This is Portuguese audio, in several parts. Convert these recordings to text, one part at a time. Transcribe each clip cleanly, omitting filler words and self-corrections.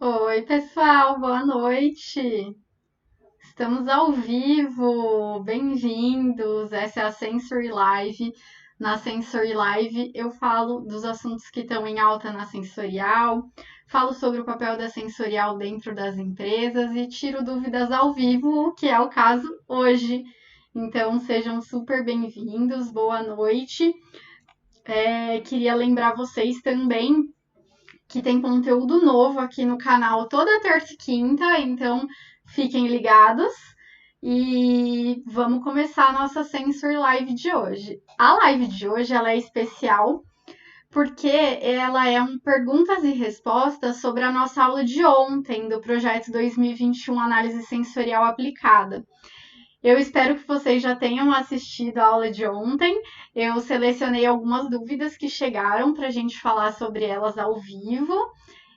Oi, pessoal, boa noite. Estamos ao vivo, bem-vindos. Essa é a Sensory Live. Na Sensory Live eu falo dos assuntos que estão em alta na sensorial, falo sobre o papel da sensorial dentro das empresas e tiro dúvidas ao vivo, o que é o caso hoje. Então sejam super bem-vindos, boa noite. Queria lembrar vocês também que tem conteúdo novo aqui no canal toda terça e quinta, então fiquem ligados e vamos começar a nossa Sensor Live de hoje. A live de hoje ela é especial porque ela é um perguntas e respostas sobre a nossa aula de ontem do projeto 2021 Análise Sensorial Aplicada. Eu espero que vocês já tenham assistido a aula de ontem. Eu selecionei algumas dúvidas que chegaram para a gente falar sobre elas ao vivo.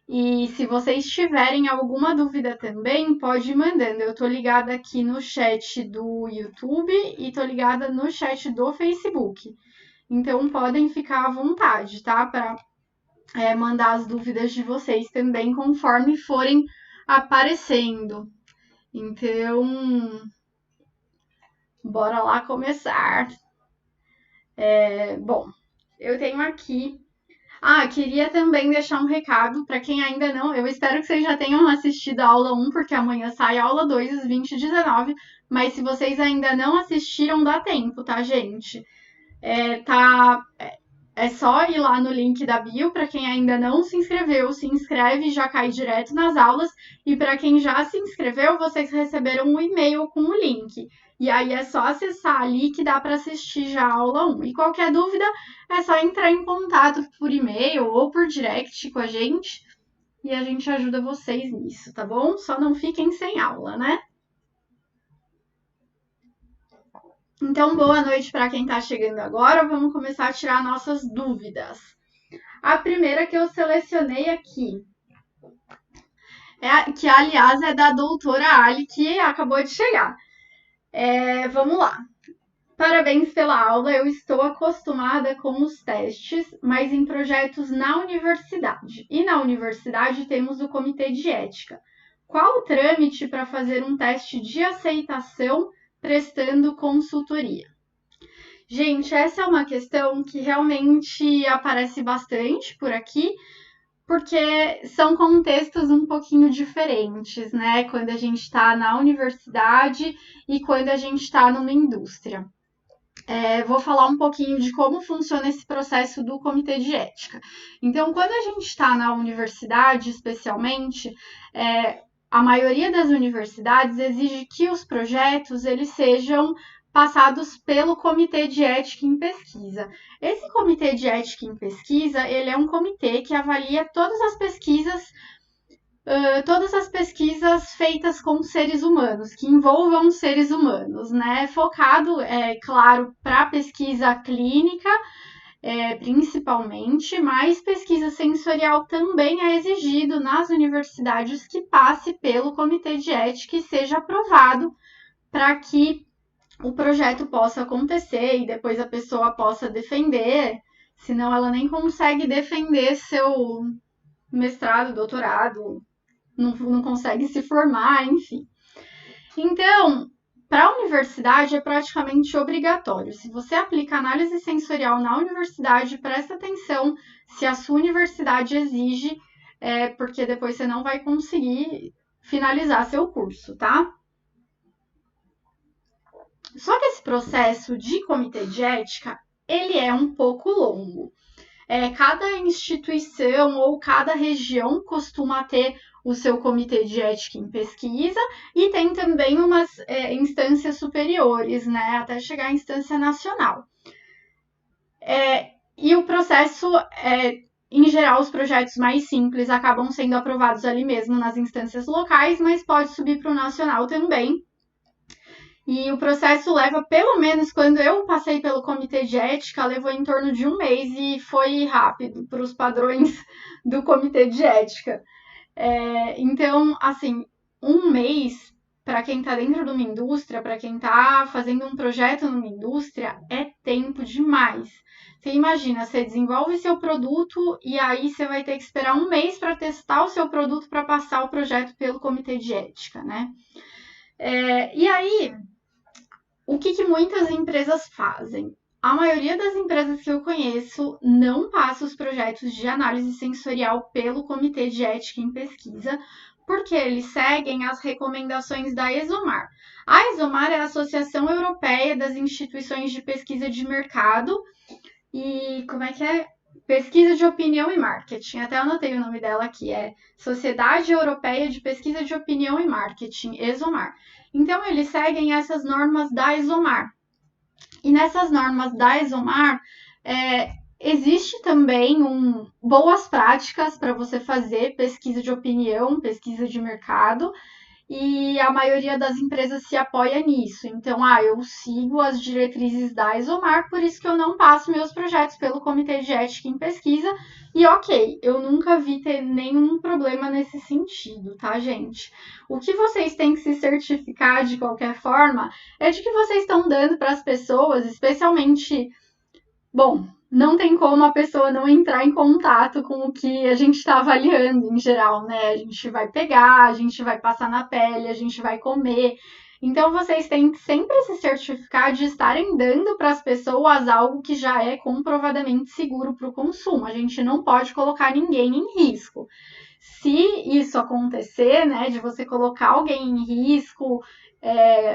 E se vocês tiverem alguma dúvida também, pode ir mandando. Eu tô ligada aqui no chat do YouTube e tô ligada no chat do Facebook. Então podem ficar à vontade, tá? Para mandar as dúvidas de vocês também conforme forem aparecendo. Então, bora lá começar. Bom, eu tenho aqui. Queria também deixar um recado para quem ainda não. Eu espero que vocês já tenham assistido a aula 1, porque amanhã sai a aula 2 às 20h19. Mas se vocês ainda não assistiram, dá tempo, tá, gente? É só ir lá no link da bio. Para quem ainda não se inscreveu, se inscreve e já cai direto nas aulas. E para quem já se inscreveu, vocês receberam um e-mail com o link. E aí é só acessar ali que dá para assistir já a aula 1. E qualquer dúvida é só entrar em contato por e-mail ou por direct com a gente e a gente ajuda vocês nisso, tá bom? Só não fiquem sem aula, né? Então, boa noite para quem está chegando agora. Vamos começar a tirar nossas dúvidas. A primeira que eu selecionei aqui que aliás é da doutora Ali, que acabou de chegar. Vamos lá. Parabéns pela aula. Eu estou acostumada com os testes, mas em projetos na universidade. E na universidade temos o comitê de ética. Qual o trâmite para fazer um teste de aceitação prestando consultoria? Gente, essa é uma questão que realmente aparece bastante por aqui, porque são contextos um pouquinho diferentes, né? Quando a gente está na universidade e quando a gente está numa indústria. Vou falar um pouquinho de como funciona esse processo do comitê de ética. Então, quando a gente está na universidade, especialmente, a maioria das universidades exige que os projetos eles sejam passados pelo Comitê de Ética em Pesquisa. Esse Comitê de Ética em Pesquisa, ele é um comitê que avalia todas as pesquisas feitas com seres humanos, que envolvam seres humanos, né? Focado, é claro, para pesquisa clínica, principalmente, mas pesquisa sensorial também é exigido nas universidades que passe pelo Comitê de Ética e seja aprovado para que o projeto possa acontecer e depois a pessoa possa defender, senão ela nem consegue defender seu mestrado, doutorado, não consegue se formar, enfim. Então, para a universidade é praticamente obrigatório. Se você aplica análise sensorial na universidade, presta atenção se a sua universidade exige, porque depois você não vai conseguir finalizar seu curso, tá? Só que esse processo de comitê de ética, ele é um pouco longo. Cada instituição ou cada região costuma ter o seu comitê de ética em pesquisa e tem também umas instâncias superiores, né, até chegar à instância nacional. E o processo, em geral, os projetos mais simples acabam sendo aprovados ali mesmo nas instâncias locais, mas pode subir para o nacional também. E o processo leva, pelo menos quando eu passei pelo comitê de ética, levou em torno de um mês e foi rápido para os padrões do comitê de ética. Então, assim, um mês para quem está dentro de uma indústria, para quem está fazendo um projeto numa indústria, é tempo demais. Você imagina, você desenvolve seu produto e aí você vai ter que esperar um mês para testar o seu produto para passar o projeto pelo comitê de ética, né? E aí, o que muitas empresas fazem? A maioria das empresas que eu conheço não passa os projetos de análise sensorial pelo Comitê de Ética em Pesquisa, porque eles seguem as recomendações da ESOMAR. A ESOMAR é a Associação Europeia das Instituições de Pesquisa de Mercado e Pesquisa de Opinião e Marketing. Até anotei o nome dela aqui, é Sociedade Europeia de Pesquisa de Opinião e Marketing, ESOMAR. Então, eles seguem essas normas da ESOMAR. E nessas normas da ESOMAR, existe também boas práticas para você fazer pesquisa de opinião, pesquisa de mercado, e a maioria das empresas se apoia nisso. Então, eu sigo as diretrizes da ESOMAR, por isso que eu não passo meus projetos pelo Comitê de Ética em Pesquisa. E ok, eu nunca vi ter nenhum problema nesse sentido, tá, gente? O que vocês têm que se certificar de qualquer forma é de que vocês estão dando para as pessoas, especialmente... Bom, não tem como a pessoa não entrar em contato com o que a gente está avaliando em geral, né? A gente vai pegar, a gente vai passar na pele, a gente vai comer. Então, vocês têm que sempre se certificar de estarem dando para as pessoas algo que já é comprovadamente seguro para o consumo. A gente não pode colocar ninguém em risco. Se isso acontecer, né, de você colocar alguém em risco,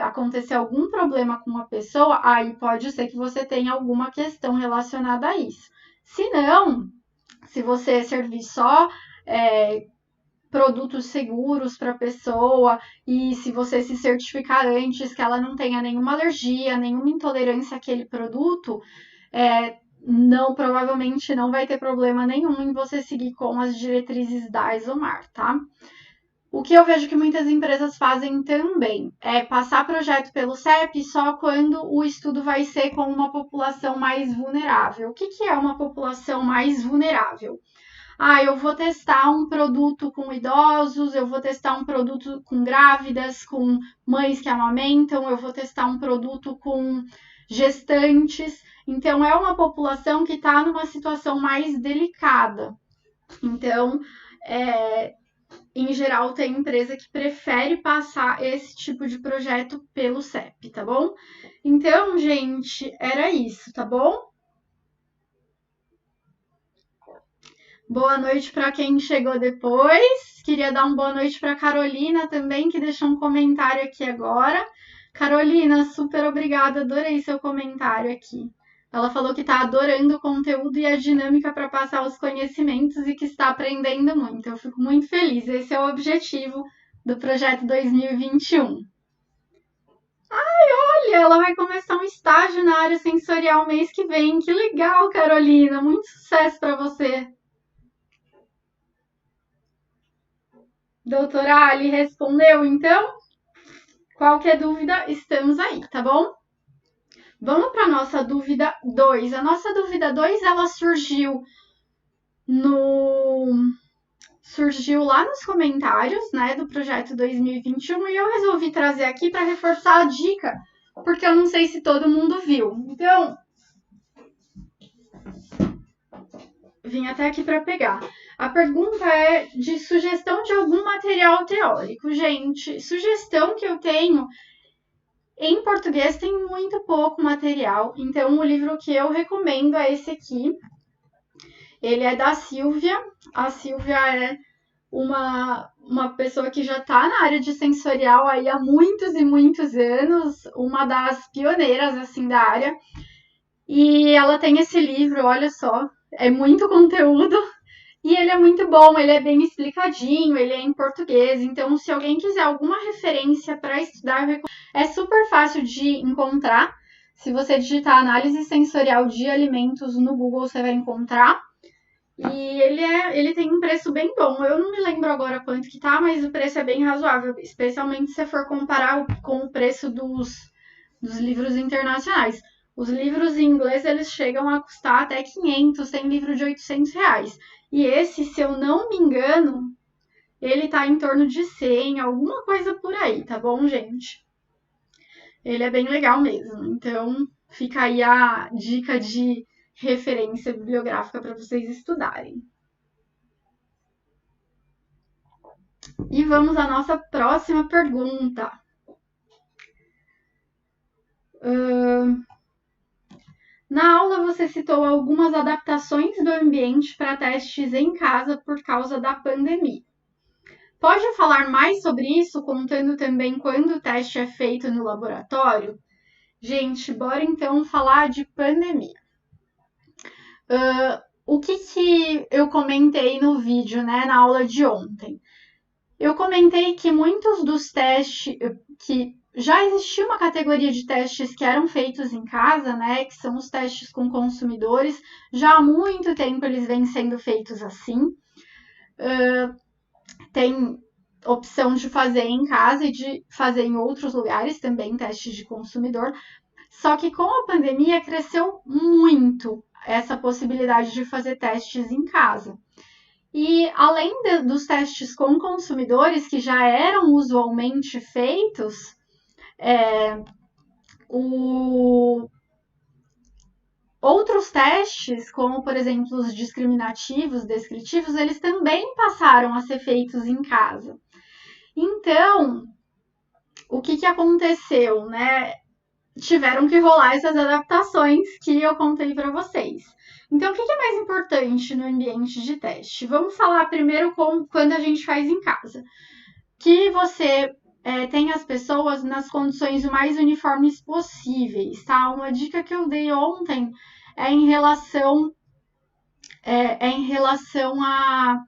acontecer algum problema com uma pessoa, aí pode ser que você tenha alguma questão relacionada a isso. Se não, se você servir só produtos seguros para a pessoa e se você se certificar antes que ela não tenha nenhuma alergia, nenhuma intolerância àquele produto, provavelmente não vai ter problema nenhum em você seguir com as diretrizes da ESOMAR, tá? O que eu vejo que muitas empresas fazem também é passar projeto pelo CEP só quando o estudo vai ser com uma população mais vulnerável. O que é uma população mais vulnerável? Eu vou testar um produto com idosos, eu vou testar um produto com grávidas, com mães que amamentam, eu vou testar um produto com gestantes. Então, é uma população que está numa situação mais delicada. Então, em geral, tem empresa que prefere passar esse tipo de projeto pelo CEP, tá bom? Então, gente, era isso, tá bom? Boa noite para quem chegou depois. Queria dar uma boa noite para Carolina também, que deixou um comentário aqui agora. Carolina, super obrigada, adorei seu comentário aqui. Ela falou que está adorando o conteúdo e a dinâmica para passar os conhecimentos e que está aprendendo muito. Eu fico muito feliz. Esse é o objetivo do projeto 2021. Olha, ela vai começar um estágio na área sensorial mês que vem. Que legal, Carolina. Muito sucesso para você. Doutora Ali respondeu, então? Qualquer dúvida, estamos aí, tá bom? Vamos para a nossa dúvida 2. A nossa dúvida 2, ela surgiu lá nos comentários, né, do projeto 2021 e eu resolvi trazer aqui para reforçar a dica, porque eu não sei se todo mundo viu. Então, vim até aqui para pegar. A pergunta é de sugestão de algum material teórico. Gente, sugestão que eu tenho, em português tem muito pouco material, então o livro que eu recomendo é esse aqui. Ele é da Silvia. A Silvia é uma pessoa que já está na área de sensorial aí há muitos e muitos anos, uma das pioneiras assim da área. E ela tem esse livro, olha só, é muito conteúdo. E ele é muito bom, ele é bem explicadinho, ele é em português. Então, se alguém quiser alguma referência para estudar, é super fácil de encontrar. Se você digitar análise sensorial de alimentos no Google, você vai encontrar. E ele tem um preço bem bom. Eu não me lembro agora quanto que tá, mas o preço é bem razoável, especialmente se você for comparar com o preço dos livros internacionais. Os livros em inglês, eles chegam a custar até 500, tem livro de R$800. E esse, se eu não me engano, ele tá em torno de 100, alguma coisa por aí, tá bom, gente? Ele é bem legal mesmo. Então, fica aí a dica de referência bibliográfica para vocês estudarem. E vamos à nossa próxima pergunta. Na aula você citou algumas adaptações do ambiente para testes em casa por causa da pandemia. Pode falar mais sobre isso, contando também quando o teste é feito no laboratório? Gente, bora então falar de pandemia. O que eu comentei no vídeo, né, na aula de ontem? Eu comentei que muitos dos testes, que já existia uma categoria de testes que eram feitos em casa, né, que são os testes com consumidores. Já há muito tempo eles vêm sendo feitos assim. Tem opção de fazer em casa e de fazer em outros lugares também testes de consumidor. Só que com a pandemia cresceu muito essa possibilidade de fazer testes em casa. E além dos testes com consumidores, que já eram usualmente feitos, outros testes, como por exemplo os discriminativos, descritivos, eles também passaram a ser feitos em casa. Então, o que aconteceu, né? Tiveram que rolar essas adaptações que eu contei para vocês. Então, o que é mais importante no ambiente de teste? Vamos falar primeiro quando a gente faz em casa. Que você tem as pessoas nas condições mais uniformes possíveis, tá? Uma dica que eu dei ontem é em relação a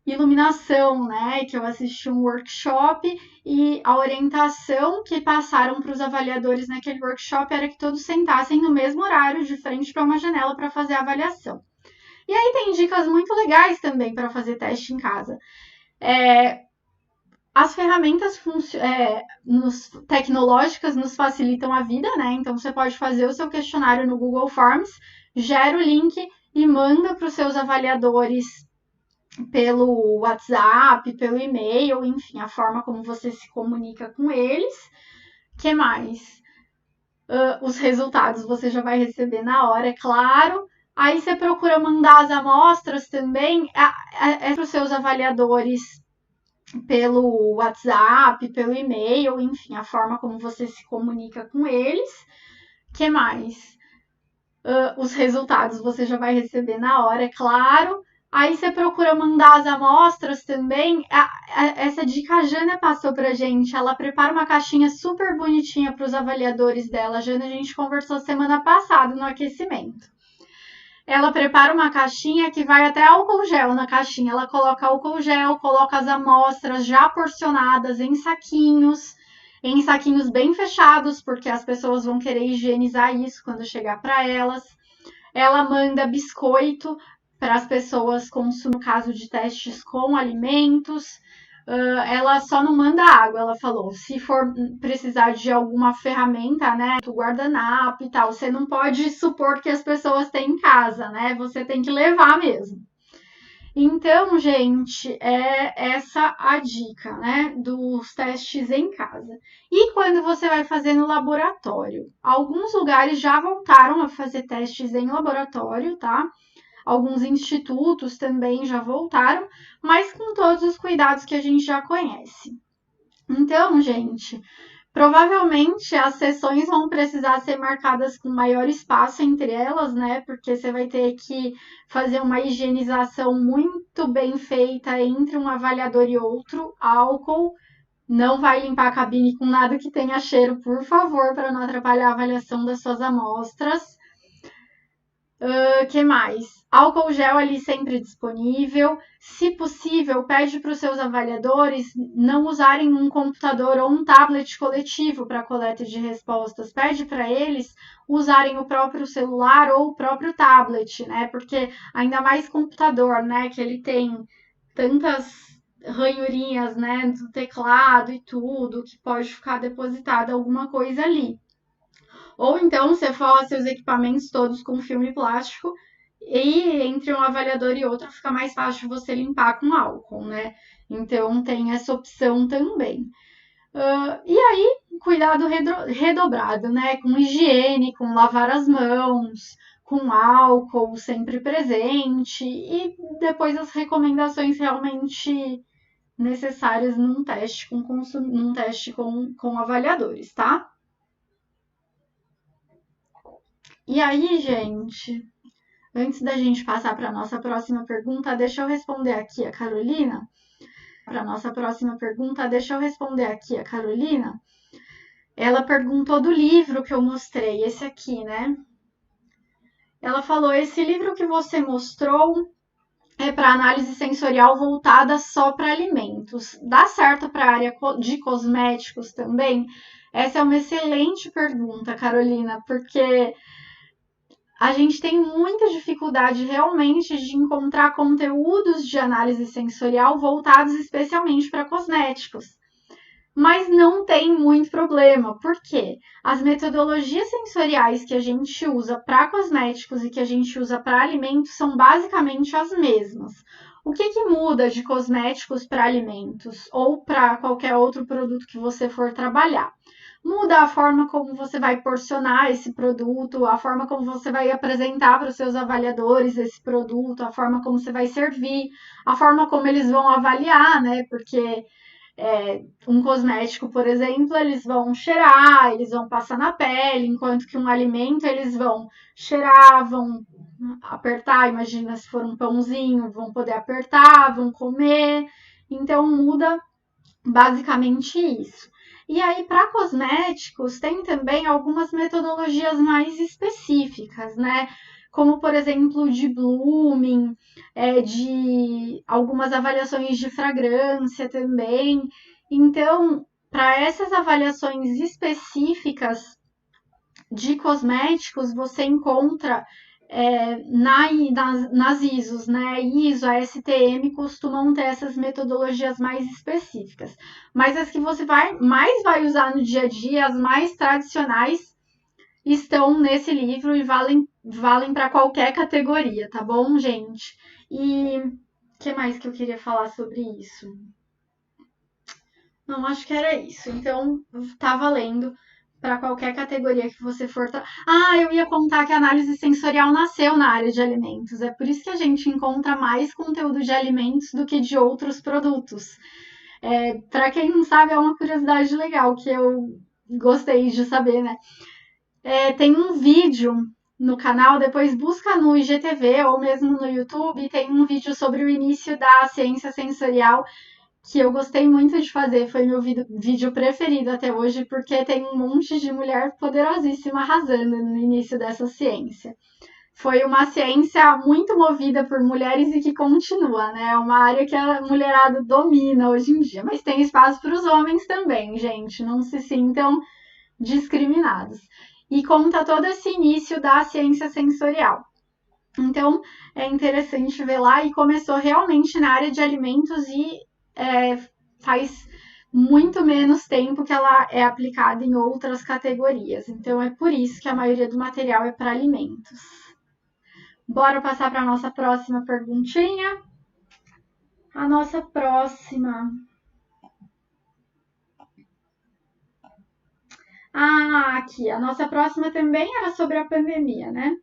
iluminação, né? Que eu assisti um workshop e a orientação que passaram para os avaliadores naquele workshop era que todos sentassem no mesmo horário, de frente para uma janela, para fazer a avaliação. E aí tem dicas muito legais também para fazer teste em casa. As ferramentas tecnológicas nos facilitam a vida, né? Então você pode fazer o seu questionário no Google Forms, gera o link e manda para os seus avaliadores pelo WhatsApp, pelo e-mail, enfim, a forma como você se comunica com eles. O que mais? Os resultados você já vai receber na hora, é claro. Aí você procura mandar as amostras também para os seus avaliadores pelo WhatsApp, pelo e-mail, enfim, a forma como você se comunica com eles. O que mais? Os resultados você já vai receber na hora, é claro. Aí você procura mandar as amostras também. Essa dica a Jana passou pra gente. Ela prepara uma caixinha super bonitinha para os avaliadores dela. Jana, a gente conversou semana passada no aquecimento. Ela prepara uma caixinha que vai até álcool gel na caixinha. Ela coloca álcool gel, coloca as amostras já porcionadas em saquinhos bem fechados, porque as pessoas vão querer higienizar isso quando chegar para elas. Ela manda biscoito para as pessoas consumir, no caso de testes com alimentos. Ela só não manda água, ela falou. Se for precisar de alguma ferramenta, né, guardanapo e tal, você não pode supor que as pessoas têm em casa, né? Você tem que levar mesmo. Então, gente, é essa a dica, né, dos testes em casa. E quando você vai fazer no laboratório? Alguns lugares já voltaram a fazer testes em laboratório, tá? Alguns institutos também já voltaram, mas com todos os cuidados que a gente já conhece. Então, gente, provavelmente as sessões vão precisar ser marcadas com maior espaço entre elas, né? Porque você vai ter que fazer uma higienização muito bem feita entre um avaliador e outro. Álcool, não vai limpar a cabine com nada que tenha cheiro, por favor, para não atrapalhar a avaliação das suas amostras. Que mais? Álcool gel ali sempre disponível. Se possível, pede para os seus avaliadores não usarem um computador ou um tablet coletivo para coleta de respostas. Pede para eles usarem o próprio celular ou o próprio tablet, né? Porque ainda mais computador, né? Que ele tem tantas ranhurinhas, né? Do teclado e tudo, que pode ficar depositada alguma coisa ali. Ou então você forra seus equipamentos todos com filme plástico e entre um avaliador e outro fica mais fácil você limpar com álcool, né? Então tem essa opção também. E aí, cuidado redobrado, né? Com higiene, com lavar as mãos, com álcool sempre presente e depois as recomendações realmente necessárias num teste com avaliadores, tá? E aí, gente, antes da gente passar para a nossa próxima pergunta, deixa eu responder aqui a Carolina. Ela perguntou do livro que eu mostrei, esse aqui, né? Ela falou: esse livro que você mostrou é para análise sensorial voltada só para alimentos. Dá certo para a área de cosméticos também? Essa é uma excelente pergunta, Carolina, porque a gente tem muita dificuldade realmente de encontrar conteúdos de análise sensorial voltados especialmente para cosméticos. Mas não tem muito problema, porque as metodologias sensoriais que a gente usa para cosméticos e que a gente usa para alimentos são basicamente as mesmas. O que muda de cosméticos para alimentos ou para qualquer outro produto que você for trabalhar? Muda a forma como você vai porcionar esse produto, a forma como você vai apresentar para os seus avaliadores esse produto, a forma como você vai servir, a forma como eles vão avaliar, né? Porque um cosmético, por exemplo, eles vão cheirar, eles vão passar na pele, enquanto que um alimento eles vão cheirar, vão apertar, imagina se for um pãozinho, vão poder apertar, vão comer. Então muda basicamente isso. E aí, para cosméticos, tem também algumas metodologias mais específicas, né? Como, por exemplo, de blooming, de algumas avaliações de fragrância também. Então, para essas avaliações específicas de cosméticos, você encontra nas ISOs, né? ISO, a STM costumam ter essas metodologias mais específicas. Mas as que você mais vai usar no dia a dia, as mais tradicionais, estão nesse livro e valem para qualquer categoria, tá bom, gente? E o que mais que eu queria falar sobre isso? Não, acho que era isso. Então, tá valendo para qualquer categoria que você for. Eu ia contar que a análise sensorial nasceu na área de alimentos. É por isso que a gente encontra mais conteúdo de alimentos do que de outros produtos. Para quem não sabe, é uma curiosidade legal que eu gostei de saber, né? Tem um vídeo no canal, depois busca no IGTV ou mesmo no YouTube, tem um vídeo sobre o início da ciência sensorial que eu gostei muito de fazer, foi meu vídeo preferido até hoje, porque tem um monte de mulher poderosíssima arrasando no início dessa ciência. Foi uma ciência muito movida por mulheres e que continua, né? É uma área que a mulherada domina hoje em dia, mas tem espaço para os homens também, gente, não se sintam discriminados. E conta todo esse início da ciência sensorial. Então, é interessante ver lá, e começou realmente na área de alimentos e faz muito menos tempo que ela é aplicada em outras categorias. Então, é por isso que a maioria do material é para alimentos. Bora passar para a nossa próxima perguntinha? A nossa próxima. Aqui. A nossa próxima também era sobre a pandemia, né?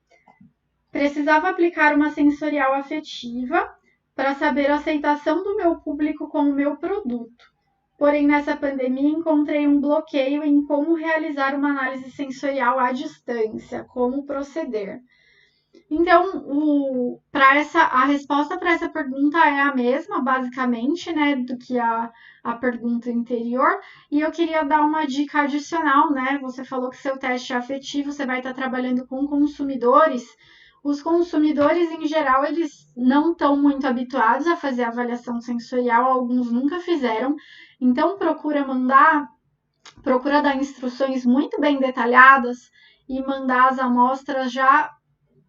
Precisava aplicar uma sensorial afetiva para saber a aceitação do meu público com o meu produto. Porém, nessa pandemia, encontrei um bloqueio em como realizar uma análise sensorial à distância, como proceder. Então, a resposta para essa pergunta é a mesma, basicamente, né, do que a pergunta anterior. E eu queria dar uma dica adicional, né? Você falou que seu teste é afetivo, você vai estar trabalhando com consumidores. Os consumidores, em geral, eles não estão muito habituados a fazer avaliação sensorial, alguns nunca fizeram. Então, procura dar instruções muito bem detalhadas e mandar as amostras já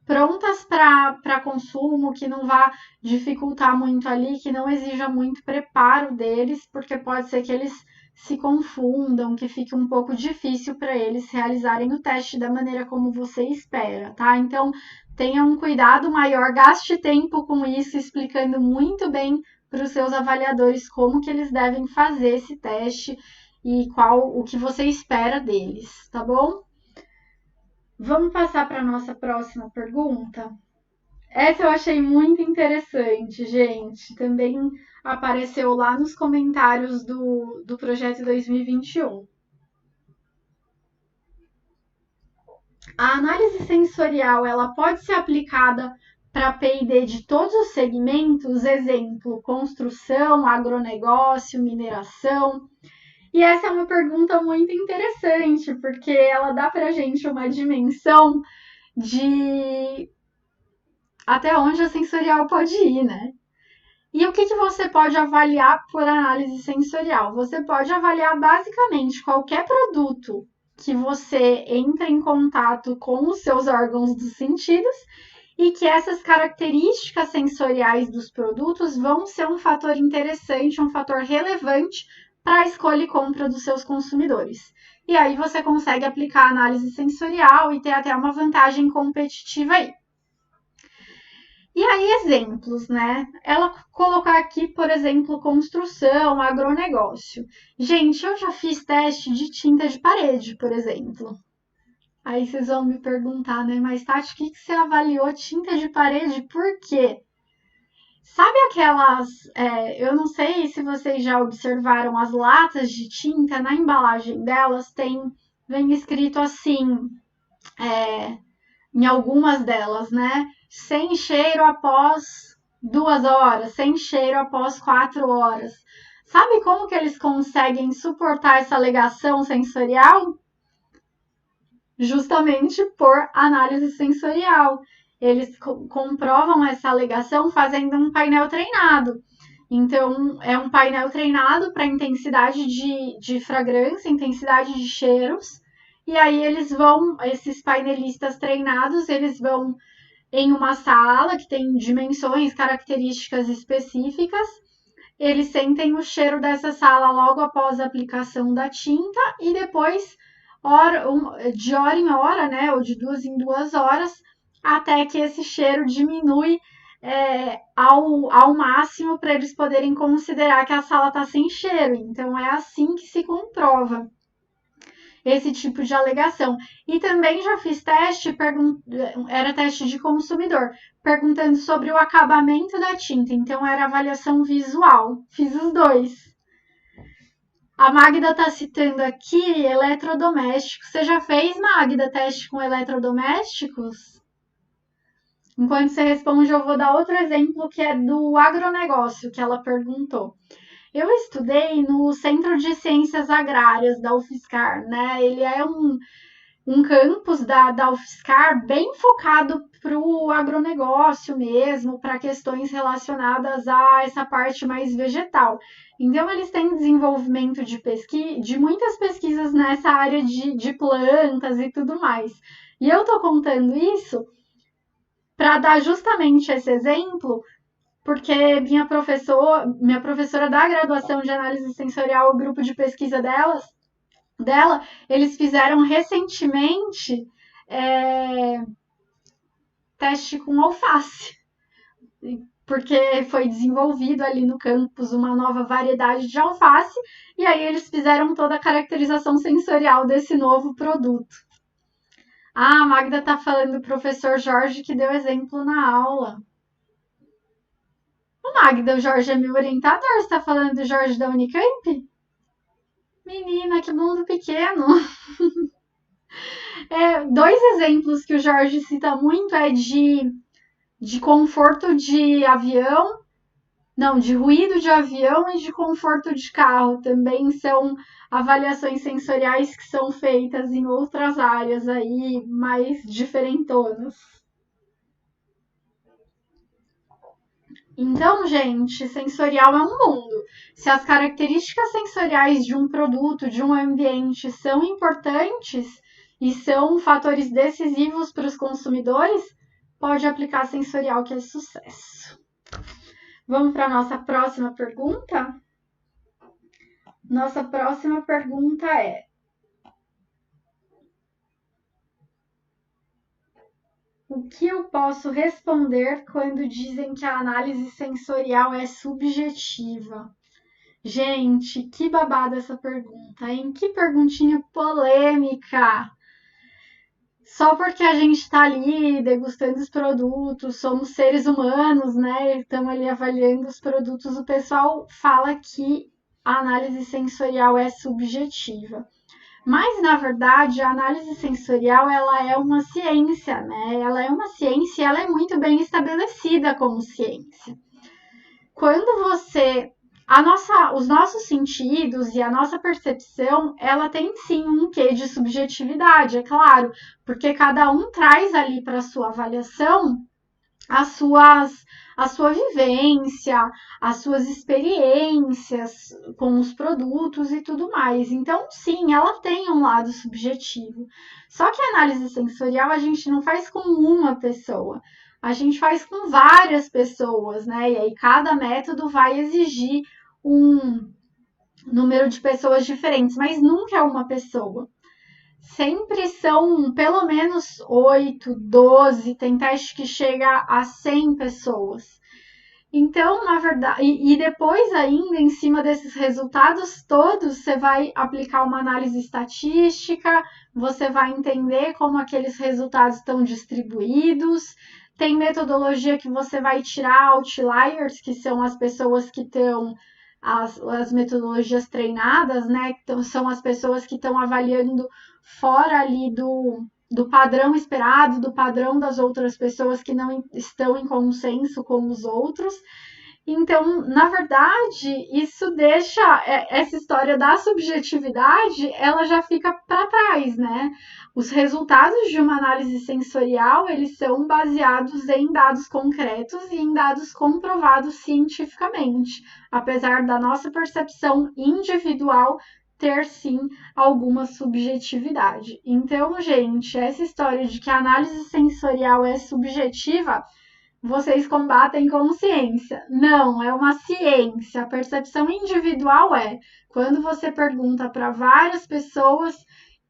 prontas para consumo, que não vá dificultar muito ali, que não exija muito preparo deles, porque pode ser que eles se confundam, que fique um pouco difícil para eles realizarem o teste da maneira como você espera, tá? Então, tenha um cuidado maior, gaste tempo com isso, explicando muito bem para os seus avaliadores como que eles devem fazer esse teste e qual o que você espera deles, tá bom? Vamos passar para a nossa próxima pergunta? Essa eu achei muito interessante, gente. Também apareceu lá nos comentários do projeto 2021. A análise sensorial ela pode ser aplicada para P&D de todos os segmentos, exemplo, construção, agronegócio, mineração. E essa é uma pergunta muito interessante, porque ela dá para a gente uma dimensão de até onde a sensorial pode ir, né? E o que você pode avaliar por análise sensorial? Você pode avaliar basicamente qualquer produto que você entre em contato com os seus órgãos dos sentidos e que essas características sensoriais dos produtos vão ser um fator interessante, um fator relevante para a escolha e compra dos seus consumidores. E aí você consegue aplicar a análise sensorial e ter até uma vantagem competitiva aí. E aí, exemplos, né? Ela colocar aqui, por exemplo, construção, agronegócio. Gente, eu já fiz teste de tinta de parede, por exemplo. Aí vocês vão me perguntar, né? Mas, Tati, o que você avaliou tinta de parede? Por quê? Sabe aquelas. Eu não sei se vocês já observaram as latas de tinta, na embalagem delas vem escrito assim, em algumas delas, né? Sem cheiro após 2 horas, sem cheiro após 4 horas. Sabe como que eles conseguem suportar essa alegação sensorial? Justamente por análise sensorial. Eles comprovam essa alegação fazendo um painel treinado. Então, é um painel treinado para intensidade de fragrância, intensidade de cheiros. E aí esses painelistas treinados, eles vão em uma sala que tem dimensões, características específicas. Eles sentem o cheiro dessa sala logo após a aplicação da tinta e depois, de hora em hora, né, ou de 2 em 2 horas, até que esse cheiro diminui ao máximo para eles poderem considerar que a sala está sem cheiro. Então, é assim que se comprova esse tipo de alegação. E também já fiz teste, era teste de consumidor, perguntando sobre o acabamento da tinta. Então, era avaliação visual. Fiz os dois. A Magda está citando aqui eletrodomésticos. Você já fez, Magda, teste com eletrodomésticos? Enquanto você responde, eu vou dar outro exemplo que é do agronegócio, que ela perguntou. Eu estudei no Centro de Ciências Agrárias da UFSCar, né? Ele é um campus da UFSCar bem focado para o agronegócio mesmo, para questões relacionadas a essa parte mais vegetal. Então, eles têm desenvolvimento de muitas pesquisas nessa área de plantas e tudo mais. E eu estou contando isso para dar justamente esse exemplo, porque minha professora da graduação de análise sensorial, o grupo de pesquisa dela, eles fizeram recentemente teste com alface, porque foi desenvolvido ali no campus uma nova variedade de alface, e aí eles fizeram toda a caracterização sensorial desse novo produto. Ah, a Magda tá falando do professor Jorge que deu exemplo na aula. O Magda, o Jorge é meu orientador, você tá falando do Jorge da Unicamp? Menina, que mundo pequeno! Dois exemplos que o Jorge cita muito é de conforto de avião, não, de ruído de avião e de conforto de carro. Também são avaliações sensoriais que são feitas em outras áreas aí, mais diferentonas. Então, gente, sensorial é um mundo. Se as características sensoriais de um produto, de um ambiente são importantes e são fatores decisivos para os consumidores, pode aplicar sensorial que é sucesso. Vamos para a nossa próxima pergunta? Nossa próxima pergunta é: O que eu posso responder quando dizem que a análise sensorial é subjetiva? Gente, que babada essa pergunta, hein? Que perguntinha polêmica! Só porque a gente está ali degustando os produtos, somos seres humanos, né? Estamos ali avaliando os produtos, o pessoal fala que a análise sensorial é subjetiva. Mas, na verdade, a análise sensorial ela é uma ciência, né? Ela é uma ciência e ela é muito bem estabelecida como ciência. Quando você os nossos sentidos e a nossa percepção, ela tem sim um quê de subjetividade, é claro, porque cada um traz ali para a sua avaliação as a sua vivência, as suas experiências com os produtos e tudo mais. Então, sim, ela tem um lado subjetivo. Só que a análise sensorial a gente não faz com uma pessoa, a gente faz com várias pessoas, né? E aí cada método vai exigir um número de pessoas diferentes, mas nunca é uma pessoa. Sempre são pelo menos 8, 12, tem teste que chega a 100 pessoas. Então, na verdade, e depois ainda, em cima desses resultados todos, você vai aplicar uma análise estatística, você vai entender como aqueles resultados estão distribuídos. Tem metodologia que você vai tirar outliers, que são as pessoas que estão as metodologias treinadas, né? Então, são as pessoas que estão avaliando fora ali do padrão esperado, do padrão das outras pessoas que não estão em consenso com os outros. Então, na verdade, isso deixa essa história da subjetividade, ela já fica para trás, né? Os resultados de uma análise sensorial, eles são baseados em dados concretos e em dados comprovados cientificamente, apesar da nossa percepção individual ter sim alguma subjetividade. Então, gente, essa história de que a análise sensorial é subjetiva, vocês combatem com ciência. Não, é uma ciência. A percepção individual é quando você pergunta para várias pessoas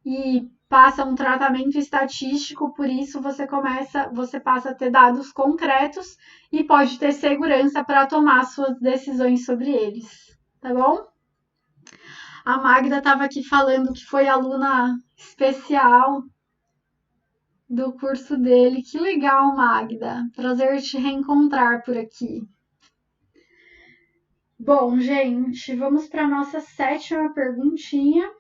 e passa um tratamento estatístico, por isso você passa a ter dados concretos e pode ter segurança para tomar suas decisões sobre eles, tá bom? A Magda estava aqui falando que foi aluna especial do curso dele. Que legal, Magda. Prazer te reencontrar por aqui. Bom, gente, vamos para a nossa 7ª perguntinha.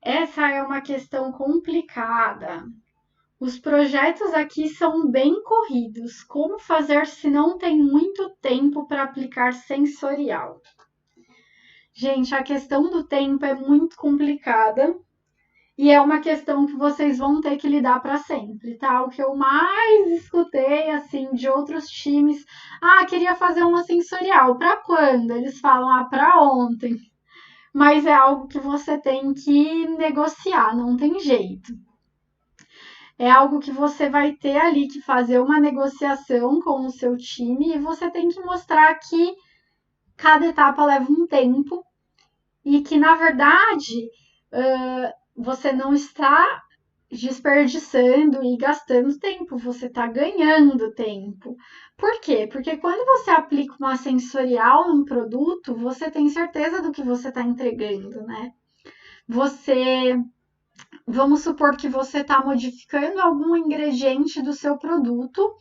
Essa é uma questão complicada. Os projetos aqui são bem corridos. Como fazer se não tem muito tempo para aplicar sensorial? Gente, a questão do tempo é muito complicada. E é uma questão que vocês vão ter que lidar para sempre, tá? O que eu mais escutei, assim, de outros times, queria fazer uma sensorial. Para quando? Eles falam, para ontem. Mas é algo que você tem que negociar, não tem jeito. É algo que você vai ter ali que fazer uma negociação com o seu time e você tem que mostrar que cada etapa leva um tempo e que, na verdade, você não está desperdiçando e gastando tempo, você está ganhando tempo. Por quê? Porque quando você aplica uma sensorial num produto, você tem certeza do que você está entregando, né? Vamos supor que você está modificando algum ingrediente do seu produto,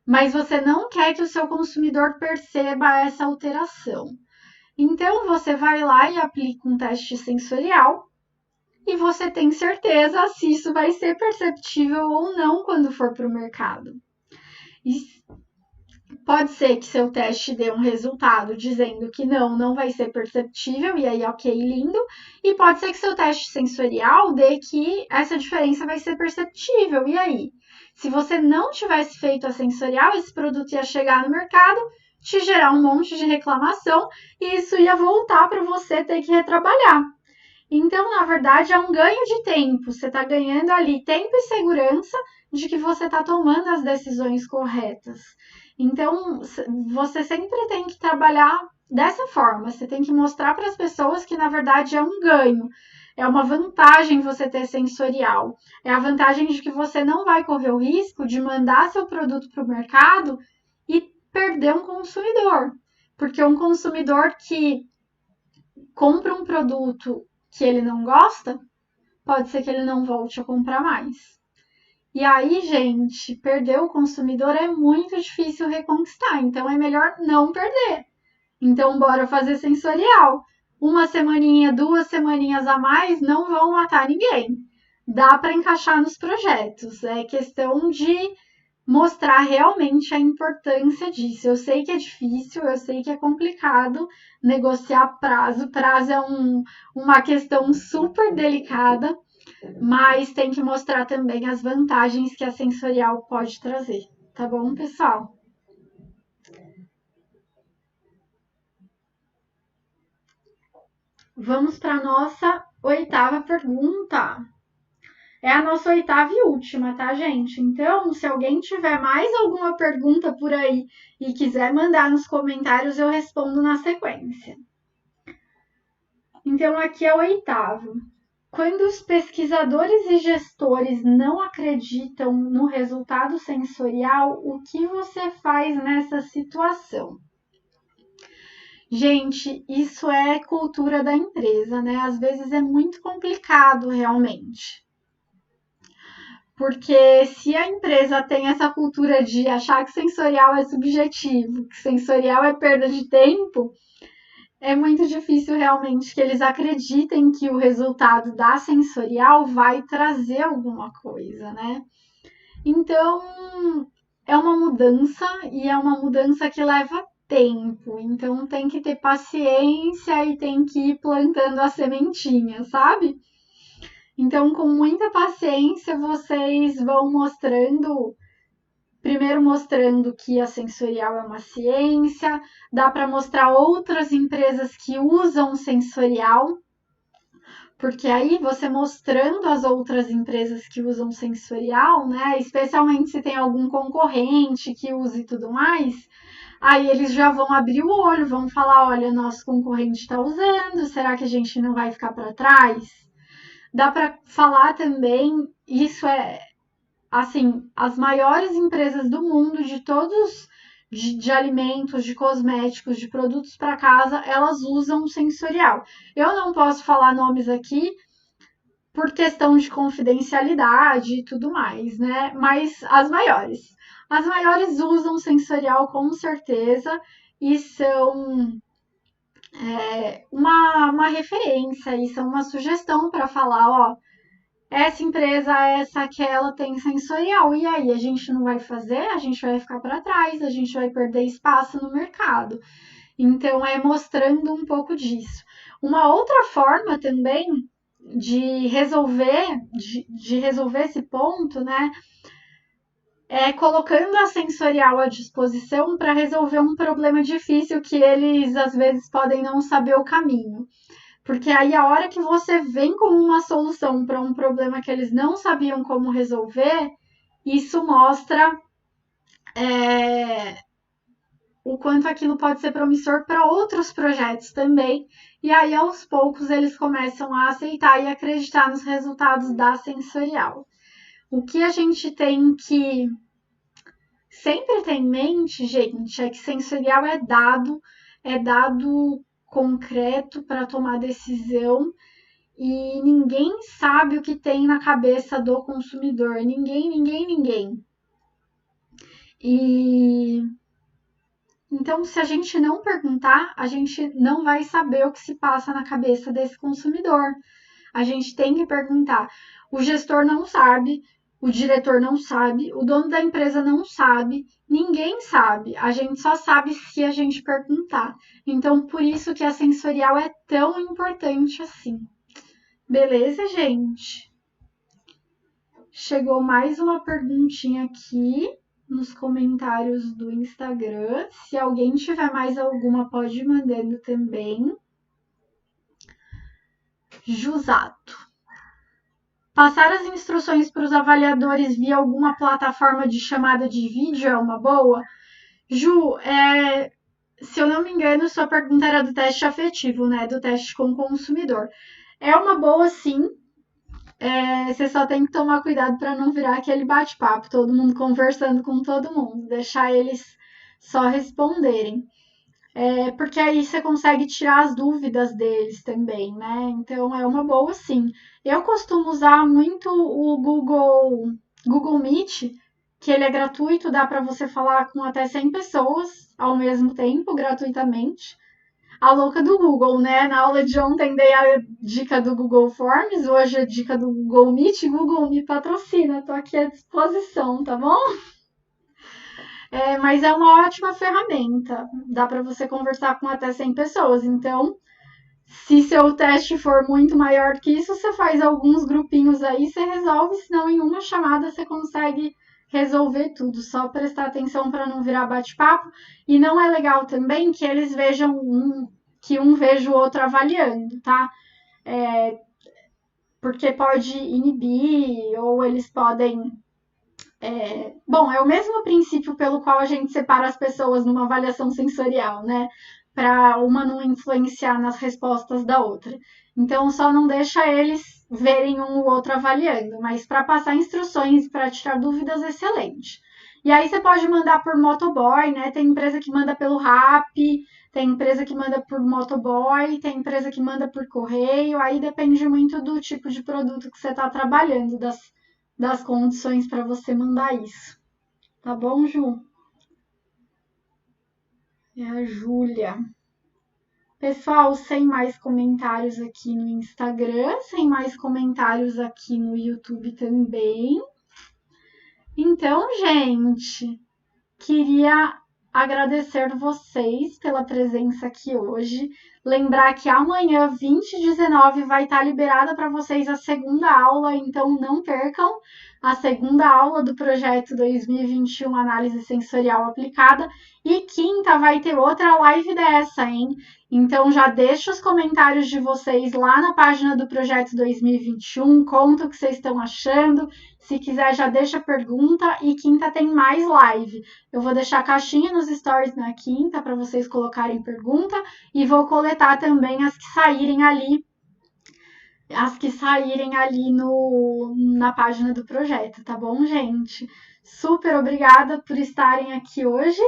mas você não quer que o seu consumidor perceba essa alteração. Então, você vai lá e aplica um teste sensorial e você tem certeza se isso vai ser perceptível ou não quando for para o mercado. E pode ser que seu teste dê um resultado dizendo que não vai ser perceptível, e aí ok, lindo. E pode ser que seu teste sensorial dê que essa diferença vai ser perceptível, e aí? Se você não tivesse feito a sensorial, esse produto ia chegar no mercado, te gerar um monte de reclamação, e isso ia voltar para você ter que retrabalhar. Então, na verdade, é um ganho de tempo. Você está ganhando ali tempo e segurança de que você está tomando as decisões corretas. Então, você sempre tem que trabalhar dessa forma. Você tem que mostrar para as pessoas que, na verdade, é um ganho. É uma vantagem você ter sensorial. É a vantagem de que você não vai correr o risco de mandar seu produto para o mercado e perder um consumidor. Porque um consumidor que compra um produto que ele não gosta, pode ser que ele não volte a comprar mais. E aí, gente, perder o consumidor é muito difícil reconquistar, então é melhor não perder. Então, bora fazer sensorial. Uma semaninha, 2 semaninhas a mais não vão matar ninguém. Dá para encaixar nos projetos. É questão de mostrar realmente a importância disso. Eu sei que é difícil, eu sei que é complicado negociar prazo. Prazo é uma questão super delicada, mas tem que mostrar também as vantagens que a sensorial pode trazer. Tá bom, pessoal? Vamos para a nossa 8ª pergunta. É a nossa 8ª e última, tá, gente? Então, se alguém tiver mais alguma pergunta por aí e quiser mandar nos comentários, eu respondo na sequência. Então, aqui é o 8º. Quando os pesquisadores e gestores não acreditam no resultado sensorial, o que você faz nessa situação? Gente, isso é cultura da empresa, né? Às vezes é muito complicado realmente. Porque se a empresa tem essa cultura de achar que sensorial é subjetivo, que sensorial é perda de tempo, é muito difícil realmente que eles acreditem que o resultado da sensorial vai trazer alguma coisa, né? Então, é uma mudança e é uma mudança que leva tempo. Então, tem que ter paciência e tem que ir plantando a sementinha, sabe? Então, com muita paciência, vocês vão primeiro mostrando que a sensorial é uma ciência, dá para mostrar outras empresas que usam sensorial, porque aí você mostrando as outras empresas que usam sensorial, né, especialmente se tem algum concorrente que use e tudo mais, aí eles já vão abrir o olho, vão falar, olha, nosso concorrente está usando, será que a gente não vai ficar para trás? Dá para falar também, isso é assim, as maiores empresas do mundo de todos de alimentos, de cosméticos, de produtos para casa, elas usam sensorial. Eu não posso falar nomes aqui por questão de confidencialidade e tudo mais, né? Mas as maiores usam sensorial com certeza e são uma referência e são uma sugestão para falar, ó, essa empresa, essa, aquela tem sensorial. E aí, a gente não vai fazer, a gente vai ficar para trás, a gente vai perder espaço no mercado. Então, é mostrando um pouco disso. Uma outra forma também de resolver, de resolver esse ponto, né? É colocando a sensorial à disposição para resolver um problema difícil que eles às vezes podem não saber o caminho. Porque aí a hora que você vem com uma solução para um problema que eles não sabiam como resolver, isso mostra o quanto aquilo pode ser promissor para outros projetos também. E aí, aos poucos, eles começam a aceitar e acreditar nos resultados da sensorial. O que a gente tem que sempre ter em mente, gente, é que sensorial é dado concreto para tomar decisão e ninguém sabe o que tem na cabeça do consumidor. Ninguém. E então, se a gente não perguntar, a gente não vai saber o que se passa na cabeça desse consumidor. A gente tem que perguntar. O gestor não sabe, o diretor não sabe, o dono da empresa não sabe, ninguém sabe. A gente só sabe se a gente perguntar. Então, por isso que a sensorial é tão importante assim. Beleza, gente? Chegou mais uma perguntinha aqui nos comentários do Instagram. Se alguém tiver mais alguma, pode ir mandando também. Jusato. Passar as instruções para os avaliadores via alguma plataforma de chamada de vídeo é uma boa? Ju, se eu não me engano, sua pergunta era do teste afetivo, né? Do teste com o consumidor. É uma boa, sim. Você só tem que tomar cuidado para não virar aquele bate-papo, todo mundo conversando com todo mundo, deixar eles só responderem. Porque aí você consegue tirar as dúvidas deles também, né? Então é uma boa, sim. Eu costumo usar muito o Google Meet, que ele é gratuito, dá para você falar com até 100 pessoas ao mesmo tempo, gratuitamente. A louca do Google, né? Na aula de ontem dei a dica do Google Forms, hoje a dica do Google Meet. Google me patrocina, tô aqui à disposição, tá bom? Mas é uma ótima ferramenta, dá para você conversar com até 100 pessoas. Então, se seu teste for muito maior que isso, você faz alguns grupinhos aí, você resolve, senão em uma chamada você consegue resolver tudo. Só prestar atenção para não virar bate-papo. E não é legal também que eles vejam que um veja o outro avaliando, tá? Porque pode inibir ou eles podem. Bom, é o mesmo princípio pelo qual a gente separa as pessoas numa avaliação sensorial, né? Para uma não influenciar nas respostas da outra. Então, só não deixa eles verem um ou outro avaliando, mas para passar instruções e para tirar dúvidas, excelente. E aí você pode mandar por motoboy, né? Tem empresa que manda pelo Rappi, tem empresa que manda por motoboy, tem empresa que manda por correio, aí depende muito do tipo de produto que você está trabalhando, das condições para você mandar isso. Tá bom, Ju? É a Júlia. Pessoal, sem mais comentários aqui no Instagram, sem mais comentários aqui no YouTube também. Então, gente, queria agradecer vocês pela presença aqui hoje. Lembrar que amanhã, 20h19, vai estar liberada para vocês a segunda aula, então não percam a segunda aula do projeto 2021 Análise Sensorial Aplicada. E quinta vai ter outra live dessa, hein? Então já deixa os comentários de vocês lá na página do projeto 2021, conta o que vocês estão achando. Se quiser, já deixa a pergunta. E quinta tem mais live. Eu vou deixar a caixinha nos stories na quinta para vocês colocarem pergunta e vou coletar também as que saírem ali na página do projeto, tá bom, gente? Super obrigada por estarem aqui hoje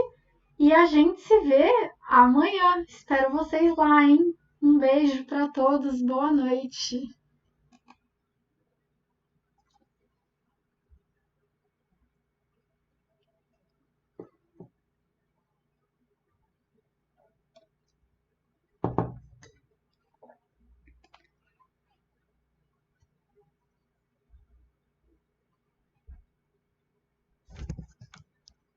e a gente se vê amanhã. Espero vocês lá, hein? Um beijo para todos, boa noite.